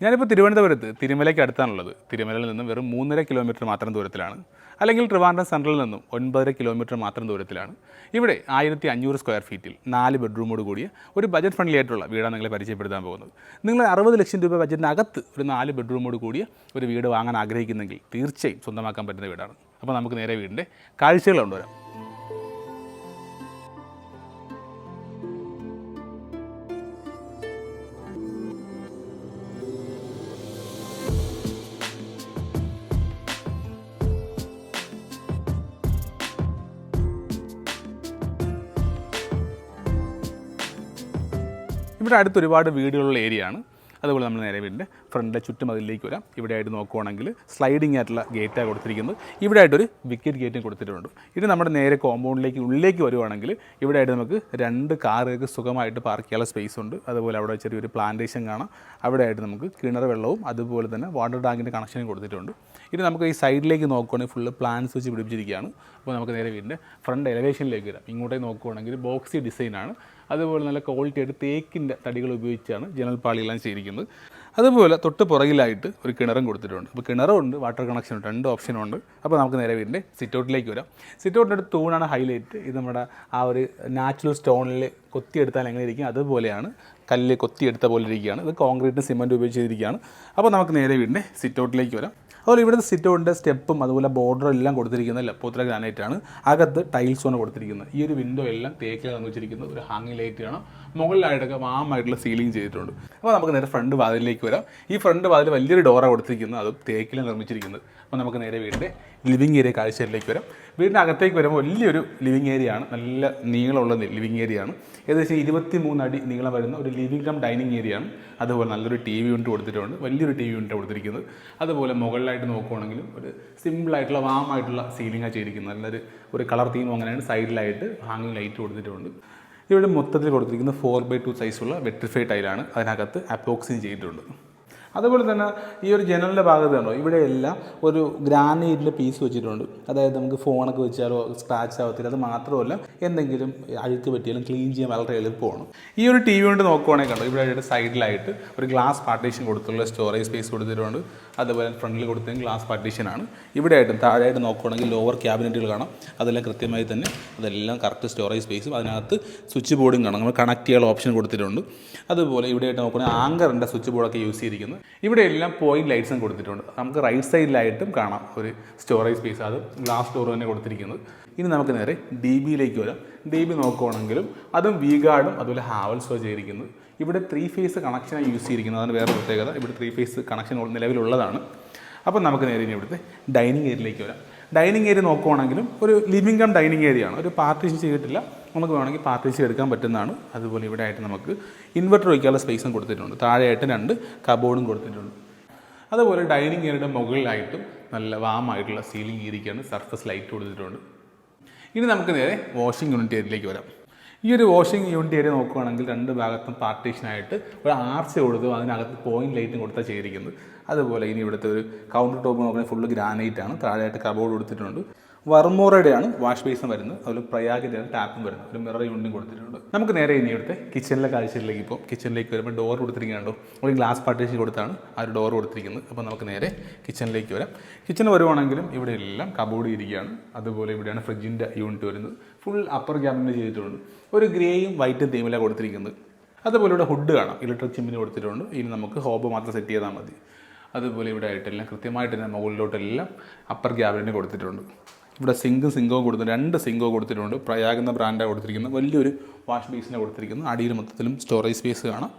ഞാനിപ്പോൾ തിരുവനന്തപുരത്ത് തിരുമലയ്ക്ക് അടുത്താണുള്ളത്. തിരുമലയിൽ നിന്നും വെറും 3.5 കിലോമീറ്റർ മാത്രം ദൂരത്തിലാണ്. അല്ലെങ്കിൽ ട്രിവാൻഡ്രം സെൻട്രലിൽ നിന്നും 9.5 കിലോമീറ്റർ മാത്രം ദൂരത്തിലാണ്. ഇവിടെ 1500 സ്ക്വയർ ഫീറ്റിൽ 4 ബെഡ്റൂമോട് കൂടിയ ഒരു ബജറ്റ് ഫ്രണ്ട്ലി ആയിട്ടുള്ള വീടാണ് നിങ്ങളെ പരിചയപ്പെടുത്താൻ പോകുന്നത്. നിങ്ങൾ 60 ലക്ഷം രൂപ ബജറ്റിനകത്ത് ഒരു 4 ബെഡ്റൂമോട് കൂടിയ ഒരു വീട് വാങ്ങാൻ ആഗ്രഹിക്കുന്നെങ്കിൽ തീർച്ചയായും സ്വന്തമാക്കാൻ പറ്റുന്ന വീടാണ്. അപ്പോൾ നമുക്ക് നേരെ വീടിൻ്റെ കാഴ്ചകൾ കൊണ്ടുവരാം. ഇവിടെ അടുത്ത് ഒരുപാട് വീടുകളുള്ള ഏരിയയാണ്. അതുപോലെ നമ്മൾ നേരെ വീടിൻ്റെ ഫ്രണ്ടിലെ ചുറ്റുമതിലേക്ക് വരാം. ഇവിടെ ആയിട്ട് നോക്കുവാണെങ്കിൽ സ്ലൈഡിംഗ് ആയിട്ടുള്ള ഗേറ്റാണ് കൊടുത്തിരിക്കുന്നത്. ഇവിടെ ആയിട്ടൊരു വിക്കറ്റ് ഗേറ്റും കൊടുത്തിട്ടുണ്ട്. ഇത് നമ്മുടെ നേരെ കോമ്പൗണ്ടിലേക്ക് ഉള്ളിലേക്ക് വരുവാണെങ്കിൽ ഇവിടെ ആയിട്ട് നമുക്ക് 2 കാറുകൾക്ക് സുഖമായിട്ട് പാർക്ക് ചെയ്യാനുള്ള സ്പേസ് ഉണ്ട്. അതുപോലെ അവിടെ ചെറിയൊരു പ്ലാന്റേഷൻ കാണാം. അവിടെ ആയിട്ട് നമുക്ക് കിണർ വെള്ളവും അതുപോലെ തന്നെ വാട്ടർ ടാങ്കിൻ്റെ കണക്ഷനും കൊടുത്തിട്ടുണ്ട്. ഇത് നമുക്ക് ഈ സൈഡിലേക്ക് നോക്കുവാണെങ്കിൽ ഫുള്ള് പ്ലാന്റ്സ് വെച്ച് പിടിപ്പിച്ചിരിക്കുകയാണ്. അപ്പോൾ നമുക്ക് നേരെ വീടിൻ്റെ ഫ്രണ്ട് എലവേഷനിലേക്ക് വരാം. ഇങ്ങോട്ടേക്ക് നോക്കുവാണെങ്കിൽ ബോക്സി ഡിസൈനാണ്. അതുപോലെ നല്ല ക്വാളിറ്റി ആയിട്ട് തേക്കിൻ്റെ തടികൾ ഉപയോഗിച്ചാണ് ജനൽപ്പാളിയെല്ലാം ചെയ്തിരിക്കുന്നത്. അതുപോലെ തൊട്ട് പുറകിലായിട്ട് ഒരു കിണറും കൊടുത്തിട്ടുണ്ട്. അപ്പോൾ കിണറുണ്ട്, വാട്ടർ കണക്ഷൻ ഉണ്ട്, 2 ഓപ്ഷനുണ്ട്. അപ്പോൾ നമുക്ക് നേരെ വീടിൻ്റെ സിറ്റൗട്ടിലേക്ക് വരാം. സിറ്റൗട്ടിൻ്റെ അടുത്ത് തൂണാണ് ഹൈലൈറ്റ്. ഇത് നമ്മുടെ ആ ഒരു നാച്ചുറൽ സ്റ്റോണിൽ കൊത്തിയെടുത്താൽ എങ്ങനെ ഇരിക്കും അതുപോലെയാണ്, കല്ല് കൊത്തിയെടുത്ത പോലെ ഇരിക്കുകയാണ്. ഇത് കോൺക്രീറ്റും സിമൻറ്റും ഉപയോഗിച്ച് ചെയ്തിരിക്കുകയാണ്. അപ്പോൾ നമുക്ക് നേരെ വീടിൻ്റെ സിറ്റൗട്ടിലേക്ക് വരാം. അതുപോലെ ഇവിടുത്തെ സിറ്റൗട്ടിൻ്റെ സ്റ്റെപ്പും അതുപോലെ ബോർഡറും എല്ലാം കൊടുത്തിരിക്കുന്നത് ലപ്പോത്ര ഗ്രാനൈറ്റാണ്. അകത്ത് ടൈൽസാണ് കൊടുത്തിരിക്കുന്നത്. ഈ ഒരു വിൻഡോ എല്ലാം തേക്കിലാണ് നിർമ്മിച്ചിരിക്കുന്നത്. ഒരു ഹാങ്ങിങ് ലൈറ്റ് കാണാം. മുകളിലായിട്ടൊക്കെ വാമായിട്ടുള്ള സീലിംഗ് ചെയ്തിട്ടുണ്ട്. അപ്പോൾ നമുക്ക് നേരെ ഫ്രണ്ട് വാതിലിലേക്ക് വരാം. ഈ ഫ്രണ്ട് വാതിൽ വലിയൊരു ഡോറാണ് കൊടുത്തിരിക്കുന്നത്. അത് തേക്കിലാണ് നിർമ്മിച്ചിരിക്കുന്നത്. അപ്പോൾ നമുക്ക് നേരെ വീടിൻ്റെ ലിവിങ് ഏരിയ കാഴ്ചയിലേക്ക് വരാം. വീടിൻ്റെ അകത്തേക്ക് വരുമ്പോൾ വലിയൊരു ലിവിങ് ഏരിയ ആണ്. നല്ല നീളമുള്ള ലിവിങ് ഏരിയ ആണ്. ഏകദേശം 23 അടി നീളം വരുന്ന ഒരു ലിവിംഗ് കം ഡൈനിങ് ഏരിയ ആണ്. അതുപോലെ നല്ലൊരു TV യൂണിറ്റ് കൊടുത്തിട്ടുണ്ട്. വലിയൊരു TV യൂണിറ്റ് കൊടുത്തിരിക്കുന്നത്. അതുപോലെ മുകളിലായിട്ട് നോക്കുവാണെങ്കിലും ഒരു സിമ്പിളായിട്ടുള്ള വാമായിട്ടുള്ള സീലിംഗാണ് ചെയ്തിരിക്കുന്നത്. നല്ലൊരു ഒരു കളർ തീം അങ്ങനെയാണ്. സൈഡിലായിട്ട് ഹാങ്ങിങ് ലൈറ്റ് കൊടുത്തിട്ടുണ്ട്. ഇവിടെ മൊത്തത്തിൽ കൊടുത്തിരിക്കുന്നത് 4x2 സൈസുള്ള വെട്രിഫൈഡ് ടൈലാണ്. അതിനകത്ത് അപ്പോക്സിൻ ചെയ്തിട്ടുണ്ട്. അതുപോലെ തന്നെ ഈ ഒരു ജനലിൻ്റെ ഭാഗത്ത് കണ്ടോ, ഇവിടെയെല്ലാം ഒരു ഗ്രാനൈറ്റിൻ്റെ പീസ് വെച്ചിട്ടുണ്ട്. അതായത് നമുക്ക് ഫോണൊക്കെ വെച്ചാലോ സ്ക്രാച്ച് ആവത്തില്ല. അത് മാത്രമല്ല എന്തെങ്കിലും അഴുക്ക് പറ്റിയാലും ക്ലീൻ ചെയ്യാൻ വളരെ എളുപ്പമാണ്. ഈ ഒരു TV യൂണിറ്റ് നോക്കുവാണെങ്കിൽ കണ്ടോ, ഇവിടെ സൈഡിലായിട്ട് ഒരു ഗ്ലാസ് പാർട്ടീഷൻ കൊടുത്തുള്ള സ്റ്റോറേജ് സ്പേസ് കൊടുത്തിട്ടുണ്ട്. അതുപോലെ ഫ്രണ്ടിൽ കൊടുത്തത് ഗ്ലാസ് പാർട്ടീഷനാണ്. ഇവിടെ ആയിട്ടും താഴെയായിട്ട് നോക്കുവാണെങ്കിൽ ലോവർ ക്യാബിനറ്റുകൾ കാണാം. അതെല്ലാം കൃത്യമായി തന്നെ അതെല്ലാം കറക്റ്റ് സ്റ്റോറേജ് സ്പേസും അതിനകത്ത് സ്വിച്ച് ബോർഡും കാണാം. നമ്മൾ കണക്ട് ചെയ്യാനുള്ള ഓപ്ഷൻ കൊടുത്തിട്ടുണ്ട്. അതുപോലെ ഇവിടെ ആയിട്ട് നോക്കുകയാണെങ്കിൽ ആങ്കറിൻ്റെ സ്വിച്ച് ബോർഡൊക്കെ യൂസ് ചെയ്തിരിക്കുന്നത്. ഇവിടെ എല്ലാം പോയിന്റ് ലൈറ്റ്സും കൊടുത്തിട്ടുണ്ട്. നമുക്ക് റൈറ്റ് സൈഡിലായിട്ടും കാണാം ഒരു സ്റ്റോറേജ് സ്പേസ്. അത് ഗ്ലാസ് ഡോർ തന്നെ കൊടുത്തിരിക്കുന്നത്. ഇനി നമുക്ക് നേരെ DBയിലേക്ക് വരാം. DB നോക്കുവാണെങ്കിലും അതും V-ഗാർഡും അതുപോലെ ഹാവൽസോ ചെയ്തിരിക്കുന്നത്. ഇവിടെ 3 ഫേസ് കണക്ഷനാണ് യൂസ് ചെയ്തിരിക്കുന്നത്. അതാണ് വേറെ പ്രത്യേകത. ഇവിടെ 3 ഫേസ് കണക്ഷൻ നിലവിലുള്ളതാണ്. അപ്പോൾ നമുക്ക് നേരെ ഇനി ഇവിടുത്തെ ഡൈനിങ് ഏരിയയിലേക്ക് വരാം. ഡൈനിങ് ഏരിയ നോക്കുവാണെങ്കിലും ഒരു ലിവിംഗ് കം ഡൈനിങ് ഏരിയ ആണ്. ഒരു പാർട്ടീഷൻ ചെയ്തിട്ടില്ല. നമുക്ക് വേണമെങ്കിൽ പാർട്ടീഷൻ എടുക്കാൻ പറ്റുന്നതാണ്. അതുപോലെ ഇവിടെ ആയിട്ട് നമുക്ക് ഇൻവെർട്ടർ വയ്ക്കാനുള്ള സ്പേസും കൊടുത്തിട്ടുണ്ട്. താഴെയായിട്ട് 2 കബോർഡും കൊടുത്തിട്ടുണ്ട്. അതുപോലെ ഡൈനിങ് ഏരിയയുടെ മുകളിലായിട്ടും നല്ല വാമായിട്ടുള്ള സീലിംഗ് ഏരിയയ്ക്കാണ് സർഫസ് ലൈറ്റ് കൊടുത്തിട്ടുണ്ട്. ഇനി നമുക്ക് നേരെ വാഷിംഗ് യൂണിറ്റ് ഏരിയയിലേക്ക് വരാം. ഈ ഒരു വാഷിംഗ് യൂണിറ്റ് ഏരിയ നോക്കുകയാണെങ്കിൽ 2 ഭാഗത്തും പാർട്ടീഷനായിട്ട് ഒരു ആർച്ച് കൊടുത്തു. അതിനകത്ത് പോയിന്റ് ലൈറ്റും കൊടുത്താൽ ചെയ്തിരിക്കുന്നത്. അതുപോലെ ഇനി ഇവിടുത്തെ ഒരു കൗണ്ടർ ടോപ്പ് നോക്കുകയാണെങ്കിൽ ഫുള്ള് ഗ്രാനൈറ്റ് ആണ്. താഴെയായിട്ട് കബോർഡ് കൊടുത്തിട്ടുണ്ട്. വർമോറയുടെയാണ് വാഷ് ബേസും വരുന്നത്. അതുപോലെ പ്രയാഗിൻ്റെയാണ് ടാപ്പും വരുന്നത്. ഒരു മിറർ യൂണിറ്റും കൊടുത്തിട്ടുണ്ട്. നമുക്ക് നേരെ ഇനി ഇവിടുത്തെ കിച്ചണിലെ കാഴ്ചയിലേക്ക് ഇപ്പോൾ കിച്ചണിലേക്ക് വരുമ്പോൾ ഡോർ കൊടുത്തിരിക്കുന്നുണ്ടോ, ഒരു ഗ്ലാസ് പാർട്ടീഷൻ കൊടുത്താണ് ആ ഒരു ഡോർ കൊടുത്തിരിക്കുന്നത്. അപ്പോൾ നമുക്ക് നേരെ കിച്ചണിലേക്ക് വരാം. കിച്ചൺ വരുവാണെങ്കിലും ഇവിടെ എല്ലാം കബോർഡ് ഇരിക്കുകയാണ്. അതുപോലെ ഇവിടെയാണ് ഫ്രിഡ്ജിൻ്റെ യൂണിറ്റ് വരുന്നത്. ഫുൾ അപ്പർ ക്യാബിനറ്റ് ചെയ്തിട്ടുണ്ട്. ഒരു ഗ്രേയും വൈറ്റും തീമിലാണ് കൊടുത്തിരിക്കുന്നത്. അതുപോലെ ഇവിടെ ഹുഡ് കാണാം. ഇലക്ട്രിക് ചിമ്മിന് കൊടുത്തിട്ടുണ്ട്. ഇനി നമുക്ക് ഹോബ് മാത്രം സെറ്റ് ചെയ്താൽ മതി. അതുപോലെ ഇവിടെ ആയിട്ടെല്ലാം കൃത്യമായിട്ട് തന്നെ മുകളിലോട്ടെല്ലാം അപ്പർ ക്യാബിനറ്റ് കൊടുത്തിട്ടുണ്ട്. ഇവിടെ സിങ്കോ കൊടുത്തിട്ടുണ്ട്. 2 സിങ്കോ കൊടുത്തിട്ടുണ്ട്. പ്രയാഗ് എന്ന ബ്രാൻഡാണ് കൊടുത്തിരിക്കുന്നത്. വലിയൊരു വാഷ് ബേസിനെ കൊടുത്തിരിക്കുന്നത്. അടിയിൽ മൊത്തത്തിലും സ്റ്റോറേജ് സ്പേസ് കാണാം.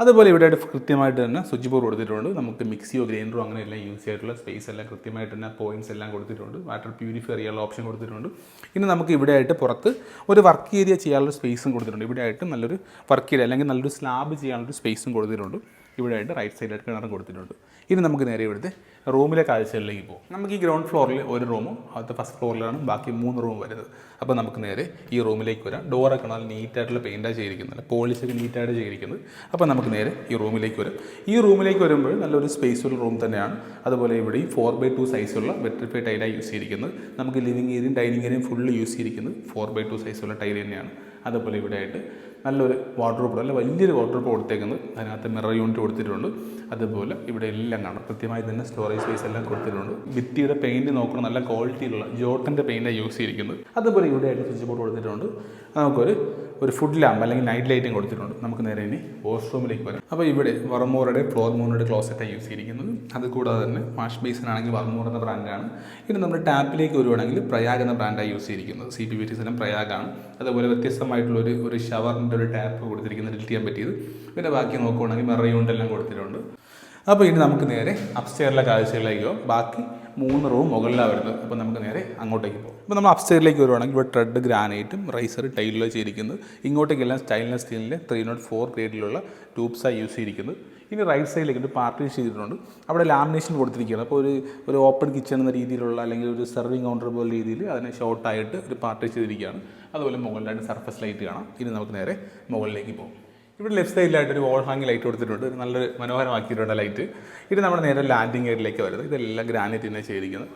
അതുപോലെ ഇവിടെ കൃത്യമായിട്ട് തന്നെ സ്വിച്ച് ബോർഡ് കൊടുത്തിട്ടുണ്ട്. നമുക്ക് മിക്സിയോ ഗ്രൈൻഡറോ അങ്ങനെയെല്ലാം യൂസ് ചെയ്തിട്ടുള്ള സ്പേസ് എല്ലാം കൃത്യമായിട്ട് തന്നെ പോയിൻറ്റ്സ് എല്ലാം കൊടുത്തിട്ടുണ്ട്. വാട്ടർ പ്യൂരിഫൈ ചെയ്യാനുള്ള ഓപ്ഷൻ കൊടുത്തിട്ടുണ്ട്. ഇനി നമുക്ക് ഇവിടെ ആയിട്ട് പുറത്ത് ഒരു വർക്ക് ഏരിയ ചെയ്യാനുള്ള സ്പേസും കൊടുത്തിട്ടുണ്ട്. ഇവിടെ ആയിട്ട് നല്ലൊരു വർക്ക് ഏരിയ അല്ലെങ്കിൽ നല്ലൊരു സ്ലാബ് ചെയ്യാനുള്ളൊരു സ്പേസും കൊടുത്തിട്ടുണ്ട്. ഇവിടെ ആയിട്ട് റൈറ്റ് സൈഡിലായിട്ട് കിണറും കൊടുത്തിട്ടുണ്ട്. ഇനി നമുക്ക് നേരെ ഇവിടുത്തെ റൂമിലെ കാഴ്ചകളിലേക്ക് പോകും. നമുക്ക് ഈ ഗ്രൗണ്ട് ഫ്ലോറിൽ ഒരു റൂമും അവിടുത്തെ ഫസ്റ്റ് ഫ്ലോറിലാണ് ബാക്കി 3 റൂം വരുന്നത്. അപ്പോൾ നമുക്ക് നേരെ ഈ റൂമിലേക്ക് വരാം. ഡോറൊക്കെ നല്ല നീറ്റായിട്ടുള്ള പെയിൻറ്റാണ് ചെയ്തിരിക്കുന്നത്. പോളിഷൊക്കെ നീറ്റായിട്ട് ചെയ്തിരിക്കുന്നത്. അപ്പോൾ നമുക്ക് നേരെ ഈ റൂമിലേക്ക് വരാം. ഈ റൂമിലേക്ക് വരുമ്പോൾ നല്ലൊരു സ്പേസുള്ള റൂം തന്നെയാണ്. അതുപോലെ ഇവിടെ 4x2 സൈസുള്ള വെട്രിഫൈഡ് ടൈലാണ് യൂസ് ചെയ്തിരിക്കുന്നത്. നമുക്ക് ലിവിംഗ് ഏരിയയും ഡൈനിങ് ഏരിയയും ഫുള്ള് യൂസ് ചെയ്തിരിക്കുന്നത് 4x2 സൈസുള്ള ടൈൽ തന്നെയാണ്. അതുപോലെ ഇവിടെ ആയിട്ട് നല്ലൊരു വാർഡ്രോബ്, നല്ല വലിയൊരു വാർഡ്രോബ് കൊടുത്തേക്കുന്നത്. അതിനകത്ത് മിറർ യൂണിറ്റ് കൊടുത്തിട്ടുണ്ട്. അതുപോലെ ഇവിടെ എല്ലാം കാണും, കൃത്യമായി തന്നെ സ്റ്റോറേജ് സ്പേസ് എല്ലാം കൊടുത്തിട്ടുണ്ട്. ഭിത്തിയുടെ പെയിൻറ്റ് നോക്കണം, നല്ല ക്വാളിറ്റിയിലുള്ള ജോട്ടൻ്റെ പെയിൻറ്റാണ് യൂസ് ചെയ്തിരിക്കുന്നത്. അതുപോലെ ഇവിടെയായിട്ട് സ്വിച്ച് ബോർഡ് കൊടുത്തിട്ടുണ്ട്. നമുക്കൊരു ഫുഡ് ലാമ്പ് അല്ലെങ്കിൽ നൈറ്റ് ലൈറ്റും കൊടുത്തിട്ടുണ്ട്. നമുക്ക് നേരെ ഇനി വാഷ്റൂമിലേക്ക് വരാം. അപ്പോൾ ഇവിടെ വർമോറയുടെ ഫ്ലോർ മൗണ്ടഡ് ക്ലോസറ്റാണ് യൂസ് ചെയ്തിരിക്കുന്നത്. അതുകൂടാതെ തന്നെ വാഷ് ബേസിനാണെങ്കിൽ വർമോർ എന്ന ബ്രാൻഡാണ്. ഇനി നമ്മുടെ ടാപ്പിലേക്ക് വരുവാണെങ്കിൽ പ്രയാഗ് എന്ന ബ്രാൻഡാണ് യൂസ് ചെയ്തിരിക്കുന്നത്. CPVT എല്ലാം പ്രയാഗാണ്. അതുപോലെ വ്യത്യസ്തമായിട്ടുള്ള ഒരു ഷവറിൻ്റെ ഒരു ടാപ്പ് കൊടുത്തിരിക്കുന്നത് ഡിലിറ്റ് ചെയ്യാൻ പറ്റിയത്. പിന്നെ ബാക്കി നോക്കുവാണെങ്കിൽ മിറർ യൂണിറ്റ് എല്ലാം കൊടുത്തിട്ടുണ്ട്. അപ്പോൾ ഇനി നമുക്ക് നേരെ അപ്സ്റ്റെയറിലെ കാഴ്ചകളിലേക്കോ. ബാക്കി 3 റൂം മുകളിലാണ് വരുന്നത്. അപ്പോൾ നമുക്ക് നേരെ അങ്ങോട്ടേക്ക് പോകും. അപ്പോൾ നമ്മൾ അപ്സ്റ്റെയറിലേക്ക് വരുവാണെങ്കിൽ ഇവിടെ ട്രെഡ് ഗ്രാനൈറ്റും റൈസർ ടൈലിലോ ചെയ്തിരിക്കുന്നത്. ഇങ്ങോട്ടേക്കെല്ലാം സ്റ്റൈൻലെസ് സ്റ്റീലിൻ്റെ 304 ഗ്രേഡിലുള്ള ട്യൂബ്സാണ് യൂസ് ചെയ്തിരിക്കുന്നത്. ഇനി റൈറ്റ് സൈഡിലേക്ക് ഒരു പാർട്ടീഷൻ ചെയ്തിട്ടുണ്ട്. അവിടെ ലാമിനേഷൻ കൊടുത്തിരിക്കുകയാണ്. അപ്പോൾ ഒരു ഓപ്പൺ കിച്ചൺ എന്ന രീതിയിലുള്ള അല്ലെങ്കിൽ ഒരു സെർവിങ് കൗണ്ടർ പോലെ രീതിയിൽ അതിനെ ഷോർട്ടായിട്ട് ഒരു പാർട്ടീഷൻ ചെയ്തിരിക്കുകയാണ്. അതുപോലെ മുകളിലായിട്ട് സർഫസ് ലൈറ്റ് കാണാം. ഇനി നമുക്ക് നേരെ മുകളിലേക്ക് പോകും. ഇവിടെ ലെഫ്റ്റ് സൈഡിലായിട്ട് ഒരു വോൾ ഹാങ് ലൈറ്റ് കൊടുത്തിട്ടുണ്ട്. ഒരു നല്ലൊരു മനോഹരമാക്കിയിട്ടുണ്ട് ലൈറ്റ്. ഇത് നമ്മുടെ നേരെ ലാൻഡിങ് ഏരിയയിലേക്ക് വരുന്നത്. ഇതെല്ലാം ഗ്രാനൈറ്റ് തന്നെ ചെയ്തിരിക്കുന്നത്.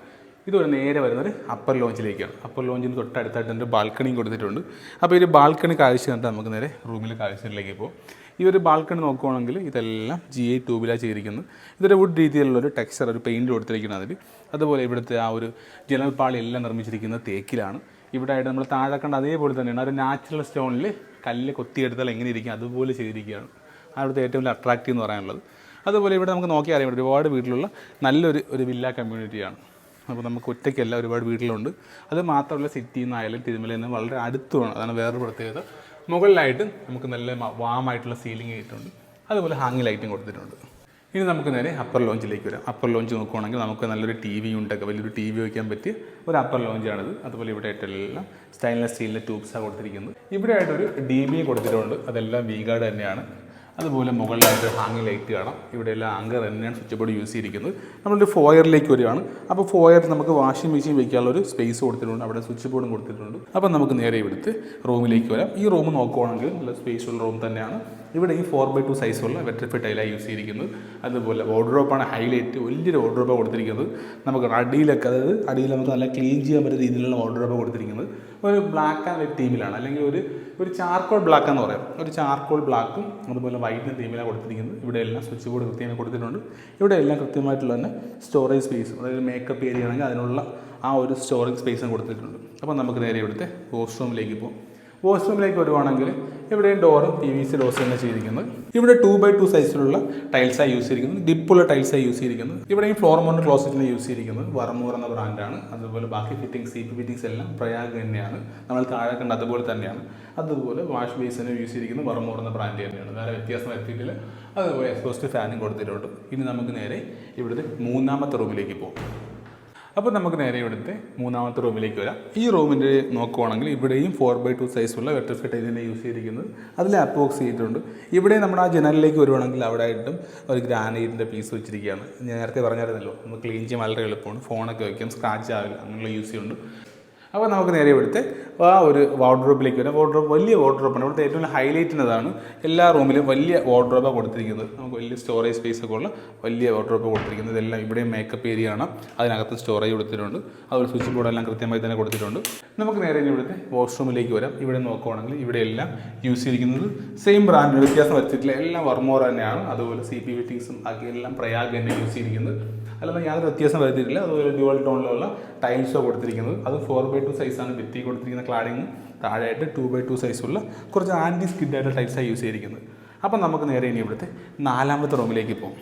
ഇതൊരു നേരെ വരുന്നത് അപ്പർ ലോഞ്ചിലേക്കാണ്. അപ്പർ ലോഞ്ചിന് തൊട്ടടുത്തായിട്ട് ഒരു ബാൽക്കണിയും കൊടുത്തിട്ടുണ്ട്. അപ്പോൾ ഈ ബാൽക്കണി കാഴ്ച കണ്ടിട്ട് നമുക്ക് നേരെ റൂമിലെ കാഴ്ചയിലേക്ക് പോകും. ഈ ഒരു ബാൽക്കണി നോക്കുകയാണെങ്കിൽ ഇതെല്ലാം GI ട്യൂബിലാണ് ചെയ്തിരിക്കുന്നത്. ഇതൊരു വുഡ് രീതിയിലുള്ളൊരു ടെക്സ്ചർ, ഒരു പെയിൻറ്റ് കൊടുത്തിരിക്കുന്നത് അതിൽ. അതുപോലെ ഇവിടുത്തെ ആ ഒരു ജനൽ പാളി എല്ലാം നിർമ്മിച്ചിരിക്കുന്നത് തേക്കിലാണ്. ഇവിടെ ആയിട്ട് നമ്മൾ താഴെ കണ്ട അതേപോലെ തന്നെയാണ്. ഒരു നാച്ചുറൽ സ്റ്റോണിൽ കല്ല് കൊത്തിയെടുത്താൽ എങ്ങനെ ഇരിക്കും അതുപോലെ ചെയ്തിരിക്കുകയാണ്. അവിടുത്തെ ഏറ്റവും വലിയ അട്രാക്റ്റീവ് എന്ന് പറയാനുള്ളത്. അതുപോലെ ഇവിടെ നമുക്ക് നോക്കിയാൽ അറിയാം ഒരുപാട് വീട്ടിലുള്ള നല്ലൊരു വില്ല കമ്മ്യൂണിറ്റിയാണ്. അപ്പോൾ നമുക്ക് ഒറ്റയ്ക്കല്ല, ഒരുപാട് വീട്ടിലുണ്ട്. അത് മാത്രമല്ല സിറ്റിയിൽ നിന്നായാലും തിരുമലയിൽ നിന്ന് വളരെ അടുത്തുമാണ്. അതാണ് വേറൊരു പ്രത്യേകത. മുകളിലായിട്ട് നമുക്ക് നല്ല വാമായിട്ടുള്ള സീലിംഗ് ആയിട്ടുണ്ട്. അതുപോലെ ഹാങ് ലൈറ്റും കൊടുത്തിട്ടുണ്ട്. ഇനി നമുക്ക് നേരെ അപ്പർ ലോഞ്ചിലേക്ക് വരാം. അപ്പർ ലോഞ്ച് നോക്കുവാണെങ്കിൽ നമുക്ക് നല്ലൊരു TV യൂണിറ്റൊക്കെ വലിയൊരു TV വയ്ക്കാൻ പറ്റിയ ഒരു അപ്പർ ലോഞ്ചാണിത്. അതുപോലെ ഇവിടെ ആയിട്ടെല്ലാം സ്റ്റൈൻലെസ് സ്റ്റീലിൻ്റെ ട്യൂബ്സാണ് കൊടുത്തിരിക്കുന്നത്. ഇവിടെ ആയിട്ടൊരു DBA കൊടുത്തിട്ടുണ്ട്. അതെല്ലാം V-ഗാർഡ് തന്നെയാണ്. അതുപോലെ മുകളിലായിട്ട് ഹാങ് ലൈറ്റ് കാണാം. ഇവിടെയെല്ലാം ആങ്കർ തന്നെയാണ് സ്വിച്ച് ബോർഡ് യൂസ് ചെയ്തിരിക്കുന്നത്. നമ്മളൊരു ഫോയറിലേക്ക് വരികയാണ്. അപ്പോൾ ഫോയറിൽ നമുക്ക് വാഷിംഗ് മെഷീൻ വയ്ക്കാനുള്ളൊരു സ്പേസ് കൊടുത്തിട്ടുണ്ട്. അവിടെ സ്വിച്ച് ബോർഡും കൊടുത്തിട്ടുണ്ട്. അപ്പോൾ നമുക്ക് നേരെ ഇവിടുത്തെ റൂമിലേക്ക് വരാം. ഈ റൂം നോക്കുവാണെങ്കിൽ നല്ല സ്പേസുള്ള റൂം തന്നെയാണ്. ഇവിടെ ഈ 4x2 സൈസുള്ള വെട്രിഫൈഡ് ടൈലാണ് യൂസ് ചെയ്തിരിക്കുന്നത്. അതുപോലെ വാർഡ്രോബാണ് ഹൈലൈറ്റ്. വലിയൊരു വാർഡ്രോബാണ് കൊടുത്തിരിക്കുന്നത്. നമുക്ക് അടിയിലൊക്കെ, അതായത് അടിയിൽ നമുക്ക് നല്ല ക്ലീൻ ചെയ്യാൻ പറ്റുന്ന രീതിയിലുള്ള വാർഡ്രോബാണ് കൊടുത്തിരിക്കുന്നത്. ഒരു ബ്ലാക്ക് ആൻഡ് വൈറ്റ് തീമിലാണ്, അല്ലെങ്കിൽ ഒരു ചാർക്കോൾ ബ്ലാക്ക് എന്ന് പറയാം. ഒരു ചാർക്കോൾ ബ്ലാക്കും അതുപോലെ വൈറ്റ് തീമിലാണ് കൊടുത്തിരിക്കുന്നത്. ഇവിടെ എല്ലാം സ്വിച്ച് ബോർഡ് കൃത്യമായി കൊടുത്തിട്ടുണ്ട്. ഇവിടെ എല്ലാം കൃത്യമായിട്ടുള്ള തന്നെ സ്റ്റോറേജ് സ്പേസും, അതായത് മേക്കപ്പ് ഏരിയ ആണെങ്കിൽ അതിനുള്ള ആ ഒരു സ്റ്റോറേജ് സ്പേസും കൊടുത്തിട്ടുണ്ട്. അപ്പോൾ നമുക്ക് നേരെ ഇവിടുത്തെ വാഷ്റൂമിലേക്ക് പോകും. വാഷ്റൂമിലേക്ക് വരുവാണെങ്കിൽ ഇവിടെയും ഡോറും PVC ഡോസ് തന്നെ ചെയ്തിരിക്കുന്നത്. ഇവിടെ 2x2 സൈസിലുള്ള ടൈൽസാണ് യൂസ് ചെയ്തിരിക്കുന്നത്. ഡിപ്പുള്ള ടൈൽസാണ് യൂസ് ചെയ്തിരിക്കുന്നത്. ഇവിടെയും ഫ്ലോർ മൗണ്ടഡ് ക്ലോസറ്റിന് യൂസ് ചെയ്തിരിക്കുന്നത് വർമോർ എന്ന ബ്രാൻഡാണ്. അതുപോലെ ബാക്കി CP-ഫിറ്റിങ്സ് എല്ലാം പ്രയാഗ് തന്നെയാണ്. നമ്മൾ താഴെ കണ്ട അതുപോലെ തന്നെയാണ്. അതുപോലെ വാഷ് ബേസിന് യൂസ് ചെയ്തിരിക്കുന്നത് വർമോർ എന്ന ബ്രാൻഡ് തന്നെയാണ്. വേറെ വ്യത്യാസം വരുത്തിയിട്ടില്ല. അതുപോലെ എക്സോസ്റ്റ് ഫാനും കൊടുത്തിട്ടുണ്ട്. ഇനി നമുക്ക് നേരെ ഇവിടുത്തെ 3ാമത്തെ റൂമിലേക്ക് പോകും. അപ്പോൾ നമുക്ക് നേരെ ഇവിടുത്തെ 3ാമത്തെ റൂമിലേക്ക് വരാം. ഈ റൂമിൻ്റെ നോക്കുവാണെങ്കിൽ ഇവിടെയും 4x2 സൈസുള്ള വെട്രിഫൈഡ് ടൈലിനെ യൂസ് ചെയ്തിരിക്കുന്നത്. അതിൽ അപ്പോക്സ് ചെയ്തിട്ടുണ്ട്. ഇവിടെ നമ്മുടെ ആ ജനലിലേക്ക് വരുവാണെങ്കിൽ അവിടെ ആയിട്ടും ഒരു ഗ്രാനൈറ്റിൻ്റെ പീസ് വെച്ചിരിക്കുകയാണ്. ഞാൻ നേരത്തെ പറഞ്ഞായിരുന്നല്ലോ, നമുക്ക് ക്ലീൻ ചെയ്യാൻ വളരെ എളുപ്പമാണ്. ഫോണൊക്കെ വയ്ക്കാം, സ്ക്രാച്ച് ആവില്ല, അങ്ങനെയുള്ള യൂസ് ചെയ്യുന്നുണ്ട്. അപ്പോൾ നമുക്ക് നേരെ ഇവിടുത്തെ ആ ഒരു വാർഡ്രോബിലേക്ക് വരാം. വാർഡ്രോബ് വലിയ വാർഡ്രോബാണ്. ഇവിടുത്തെ ഏറ്റവും ഹൈലൈറ്റിനതാണ്. എല്ലാ റൂമിലും വലിയ വാർഡ്രോബാണ് കൊടുത്തിരിക്കുന്നത്. നമുക്ക് വലിയ സ്റ്റോറേജ് സ്പേസ് ഒക്കെ ഉള്ള വലിയ വാർഡ്രോബ് കൊടുത്തിരിക്കുന്നത്. ഇതെല്ലാം ഇവിടെയും മേക്കപ്പ് ഏരിയ ആണ്. അതിനകത്ത് സ്റ്റോറേജ് കൊടുത്തിട്ടുണ്ട്. അതുപോലെ സ്വിച്ച് ബോർഡെല്ലാം കൃത്യമായി തന്നെ കൊടുത്തിട്ടുണ്ട്. നമുക്ക് നേരെ ഇവിടുത്തെ വാഷ്റൂമിലേക്ക് വരാം. ഇവിടെ നോക്കുവാണെങ്കിൽ ഇവിടെ എല്ലാം യൂസ് ചെയ്തിരിക്കുന്നത് സെയിം ബ്രാൻഡിന് വ്യത്യാസം വരുത്തിയിട്ടില്ല. എല്ലാം വർമോർ തന്നെയാണ്. അതുപോലെ CP-ഫിറ്റിങ്സും ബാക്കി എല്ലാം പ്രയാഗ് തന്നെ യൂസ് ചെയ്തിരിക്കുന്നത്. അല്ലാതെ യാതൊരു വ്യത്യാസം വരുത്തിയിട്ടില്ല. അതുപോലെ ഡ്യുവൽ ടോണിലുള്ള ടൈൽസോ കൊടുത്തിരിക്കുന്നത്. അത് 4x2 സൈസാണ് ഭിത്തി കൊടുത്തിരിക്കുന്ന ക്ലാഡിങ്. താഴെയായിട്ട് 2x2 സൈസുള്ള കുറച്ച് ആൻറ്റി സ്കിഡായിട്ടുള്ള ടൈൽസാണ് യൂസ് ചെയ്തിരിക്കുന്നത്. അപ്പം നമുക്ക് നേരെ ഇനി ഇവിടുത്തെ 4ാമത്തെ റൂമിലേക്ക് പോകും.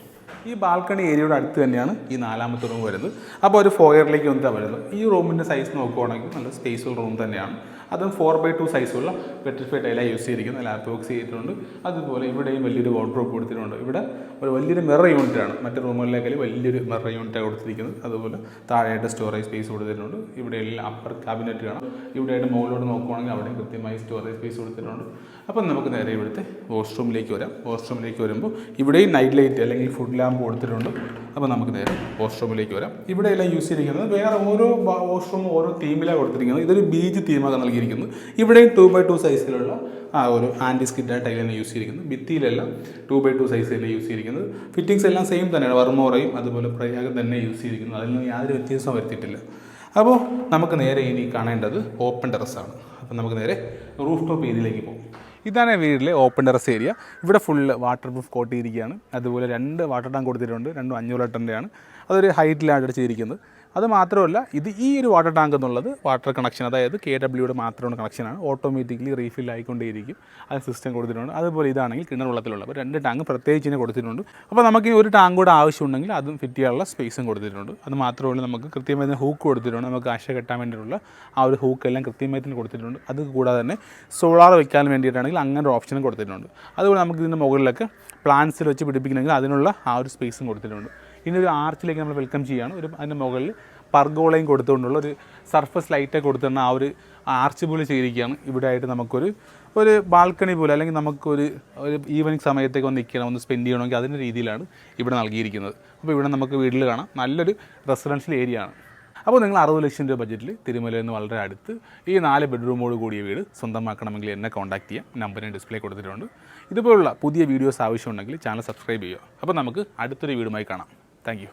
ഈ ബാൽക്കണി ഏരിയയുടെ അടുത്ത് തന്നെയാണ് ഈ 4ാമത്തെ റൂം വരുന്നത്. അപ്പോൾ ഒരു ഫോയറിലേക്ക് വന്നിട്ടാണ് വരുന്നത്. ഈ റൂമിൻ്റെ സൈസ് നോക്കുവാണെങ്കിൽ നല്ല സ്പേസുള്ള റൂം തന്നെയാണ്. അതും 4x2 സൈസുള്ള വെട്രിഫൈഡ് ടൈലാണ് യൂസ് ചെയ്തിരിക്കുന്നത്. ലാപ്ടോപ്സ് ചെയ്തിട്ടുണ്ട്. അതുപോലെ ഇവിടെയും വലിയൊരു വാർഡ്രോബ് കൊടുത്തിട്ടുണ്ട്. ഇവിടെ ഒരു വലിയൊരു മിറർ യൂണിറ്റാണ്. മറ്റ് റൂമുകളിലേക്കാൾ വലിയൊരു മിറർ യൂണിറ്റാണ് കൊടുത്തിരിക്കുന്നത്. അതുപോലെ താഴെയായിട്ട് സ്റ്റോറേജ് സ്പേസ് കൊടുത്തിട്ടുണ്ട്. ഇവിടെ എല്ലാം അപ്പർ ക്യാബിനറ്റ് കാണാം. ഇവിടെയായിട്ട് മുകളിലോട്ട് നോക്കുവാണെങ്കിൽ അവിടെയും കൃത്യമായി സ്റ്റോറേജ് സ്പേസ് കൊടുത്തിട്ടുണ്ട്. അപ്പം നമുക്ക് നേരെ ഇവിടുത്തെ വാഷ്റൂമിലേക്ക് വരാം. വാഷ്റൂമിലേക്ക് വരുമ്പോൾ ഇവിടെയും നൈറ്റ് ലൈറ്റ് അല്ലെങ്കിൽ ഫുഡ് ലാമ്പ് കൊടുത്തിട്ടുണ്ട്. അപ്പോൾ നമുക്ക് നേരെ വാഷ്റൂമിലേക്ക് വരാം. ഇവിടെ എല്ലാം യൂസ് ചെയ്തിരിക്കുന്നത് വേറെ ഓരോ വാഷ്റൂമും ഓരോ തീമിലാണ് കൊടുത്തിരിക്കുന്നത്. ഇതൊരു ബീച്ച് തീമാണ് നൽകിയിരിക്കുന്നത്. ഇവിടെയും 2x2 സൈസിലുള്ള ഒരു ആൻറ്റി സ്കിഡ് ടൈലാണ് യൂസ് ചെയ്തിരിക്കുന്നത്. ഭിത്തിയിലെല്ലാം 2x2 സൈസ് തന്നെ യൂസ് ചെയ്തിരിക്കുന്നത്. ഫിറ്റിങ്സ് എല്ലാം സെയിം തന്നെയാണ്. വർമോറയും അതുപോലെ പ്രയാഗം തന്നെ യൂസ് ചെയ്തിരിക്കുന്നത്. അതിലൊന്നും യാതൊരു വ്യത്യാസവും വരുത്തിയിട്ടില്ല. അപ്പോൾ നമുക്ക് നേരെ ഇനി കാണേണ്ടത് ഓപ്പൺ ടെറസാണ്. അപ്പോൾ നമുക്ക് നേരെ റൂഫ് ടോപ്പ് ഏരിയയിലേക്ക് പോകും. ഇതാണ് വീട്ടിലെ ഓപ്പൺ ടെറസ് ഏരിയ. ഇവിടെ ഫുള്ള് വാട്ടർ പ്രൂഫ് കോട്ട് ചെയ്തിരിക്കുകയാണ്. അതുപോലെ 2 വാട്ടർ ടാങ്ക് കൊടുത്തിട്ടുണ്ട്. 2 500 ലിറ്ററിൻ്റെയാണ്. അതൊരു ഹൈറ്റിലാണ് അടിച്ചിരിക്കുന്നത്. അത് മാത്രമല്ല ഈ ഒരു വാട്ടർ ടാങ്ക് എന്നുള്ളത് വാട്ടർ കണക്ഷൻ, അതായത് KWയുടെ മാത്രമുള്ള കണക്ഷനാണ്. ഓട്ടോമാറ്റിക്കലി റീഫിൽ ആയിക്കൊണ്ടേയിരിക്കും. അത് സിസ്റ്റം കൊടുത്തിട്ടുണ്ട്. അതുപോലെ ഇതാണെങ്കിൽ കിണർ വെള്ളത്തിലുള്ള അപ്പോൾ 2 ടാങ്ക് പ്രത്യേകിച്ച് തന്നെ കൊടുത്തിട്ടുണ്ട്. അപ്പോൾ നമുക്ക് ഒരു ടാങ്ക് കൂടെ ആവശ്യമുണ്ടെങ്കിൽ അതും ഫിറ്റ് ചെയ്യാനുള്ള സ്പേസും കൊടുത്തിട്ടുണ്ട്. അത് മാത്രമല്ല നമുക്ക് കൃത്യമായി ഹൂക്ക് കൊടുത്തിട്ടുണ്ട്. നമുക്ക് ആശ കെട്ടാൻ വേണ്ടിയിട്ടുള്ള ആ ഒരു ഹൂക്കെല്ലാം കൃത്യമായി തന്നെ കൊടുത്തിട്ടുണ്ട്. അത് കൂടാതെ തന്നെ സോളാർ വയ്ക്കാൻ വേണ്ടിയിട്ടാണെങ്കിൽ അങ്ങനെ ഒരു ഓപ്ഷനും കൊടുത്തിട്ടുണ്ട്. അതുപോലെ നമുക്ക് ഇതിൻ്റെ മുകളിലൊക്കെ പ്ലാന്റ്സിൽ വെച്ച് പിടിപ്പിക്കണമെങ്കിൽ അതിനുള്ള ആ ഒരു സ്പേസും കൊടുത്തിട്ടുണ്ട്. ഇനി ഒരു ആർച്ചിലേക്ക് നമ്മൾ വെൽക്കം ചെയ്യുകയാണ്. അതിൻ്റെ മുകളിൽ പർഗോളയും കൊടുത്തുകൊണ്ടുള്ള ഒരു സർഫസ് ലൈറ്റൊക്കെ കൊടുത്തുകൊണ്ട് ആ ഒരു ആർച്ച് പോലെ ചെയ്തിരിക്കുകയാണ്. ഇവിടെ ആയിട്ട് നമുക്കൊരു ബാൽക്കണി പോലെ, അല്ലെങ്കിൽ നമുക്കൊരു ഈവനിങ് സമയത്തേക്ക് ഒന്ന് നിൽക്കണം, ഒന്ന് സ്പെൻഡ് ചെയ്യണമെങ്കിൽ അതിൻ്റെ രീതിയിലാണ് ഇവിടെ നൽകിയിരിക്കുന്നത്. അപ്പോൾ ഇവിടെ നമുക്ക് വീട്ടിൽ കാണാം നല്ലൊരു റെസിഡൻഷ്യൽ ഏരിയ ആണ്. അപ്പോൾ നിങ്ങൾ 60 ലക്ഷം രൂപ ബഡ്ജറ്റിൽ തിരുമലയിൽ നിന്ന് വളരെ അടുത്ത് ഈ 4 ബെഡ്റൂമോട് കൂടിയ വീട് സ്വന്തമാക്കണമെങ്കിൽ എന്നെ കോൺടാക്ട് ചെയ്യാം. നമ്പറിന് ഡിസ്പ്ലേ കൊടുത്തിട്ടുണ്ട്. ഇതുപോലുള്ള പുതിയ വീഡിയോസ് ആവശ്യമുണ്ടെങ്കിൽ ചാനൽ സബ്സ്ക്രൈബ് ചെയ്യുക. അപ്പോൾ നമുക്ക് അടുത്തൊരു വീടുമായി കാണാം. Thank you.